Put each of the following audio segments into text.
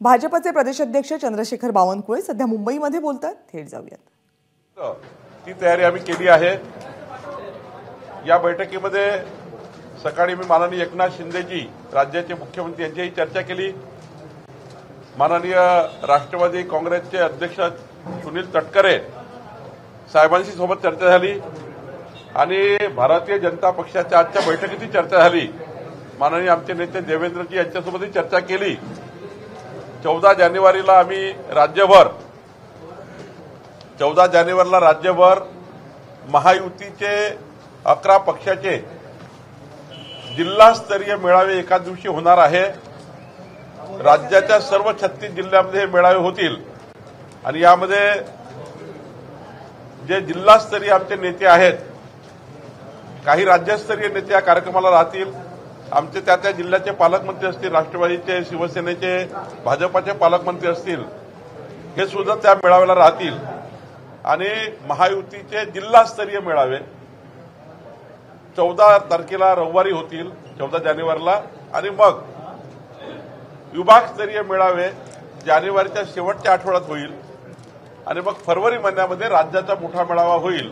भाजपचे प्रदेशाध्यक्ष चंद्रशेखर बावनकुळे सध्या मुंबईमध्ये बोलतात। थेट जाऊयात। ती तयारी आम्ही केली आहे। या बैठकीमध्ये सकाळी मी माननीय एकनाथ शिंदेजी राज्याचे मुख्यमंत्री यांच्याही चर्चा केली। माननीय राष्ट्रवादी काँग्रेसचे अध्यक्ष सुनील तटकरे साहेबांशी सोबत चर्चा झाली आणि भारतीय जनता पक्षाच्या आजच्या बैठकीतही चर्चा झाली। माननीय आमचे नेते देवेंद्रजी यांच्यासोबतही चर्चा केली। 14 जानेवारीला आम्ही राज्यभर महायुतीचे 11 पक्षाचे जिल्हास्तरीय मेळावे एका दिवशी होणार आहे। राज्याच्या सर्व 36 जिल्ह्यांमध्ये हे मेळावे होतील आणि यामध्ये जे जिल्हास्तरीय आमचे नेते आहेत, काही राज्यस्तरीय नेते या कार्यक्रमाला राहतील। आमचे त्या जिल्ह्याचे पालकमंत्री असतील, राष्ट्रवादीचे, शिवसेनेचे, भाजपाचे पालकमंत्री असतील, हे सुद्धा त्या मेळाव्याला राहतील आणि महायुतीचे जिल्हास्तरीय मेळावे 14 तारखेला रविवारी होतील, 14 जानेवारीला, आणि मग विभागस्तरीय मेळावे जानेवारीच्या शेवटच्या आठवड्यात होईल आणि मग फरवरी महिन्यामध्ये राज्याचा मोठा मेळावा होईल,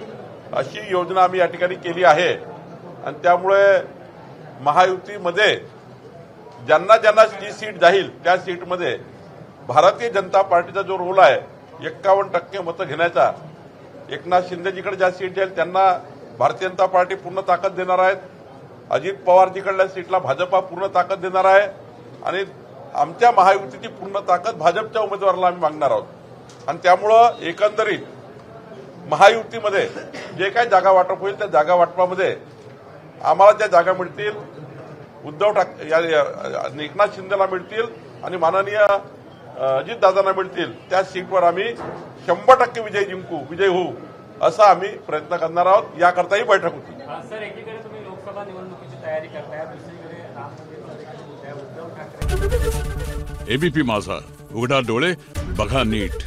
अशी योजना आम्ही या ठिकाणी केली आहे। आणि त्यामुळे महायुतीमध्ये ज्यांना ज्यांना जी सीट जाईल त्या सीटमध्ये भारतीय जनता पार्टीचा जो रोल आहे 51% मतं घेण्याचा, एकनाथ शिंदेजीकडे ज्या सीट जाईल त्यांना भारतीय जनता पार्टी पूर्ण ताकद देणार आहेत, अजित पवारजीकडल्या सीटला भाजपा पूर्ण ताकद देणार आहे आणि आमच्या महायुतीची पूर्ण ताकद भाजपच्या उमेदवाराला आम्ही मागणार आहोत। आणि त्यामुळं एकंदरीत महायुतीमध्ये जे काही जागा वाटप होईल त्या जागा वाटपामध्ये आम्हाला ज्या जागा मिळतील, उद्धव ठाकरे एकनाथ शिंदेला मिळतील आणि माननीय अजितदादांना मिळतील, त्या सीटवर आम्ही 100% विजय होऊ असा आम्ही प्रयत्न करणार आहोत। याकरता ही बैठक होती। सर, एकीकडे तुम्ही लोकसभा निवडणुकीची तयारी करताय, दुसरीकडे राम मंदिर उद्धव ठाकरे। एबीपी माझा, उघडा डोळे बघा नीट।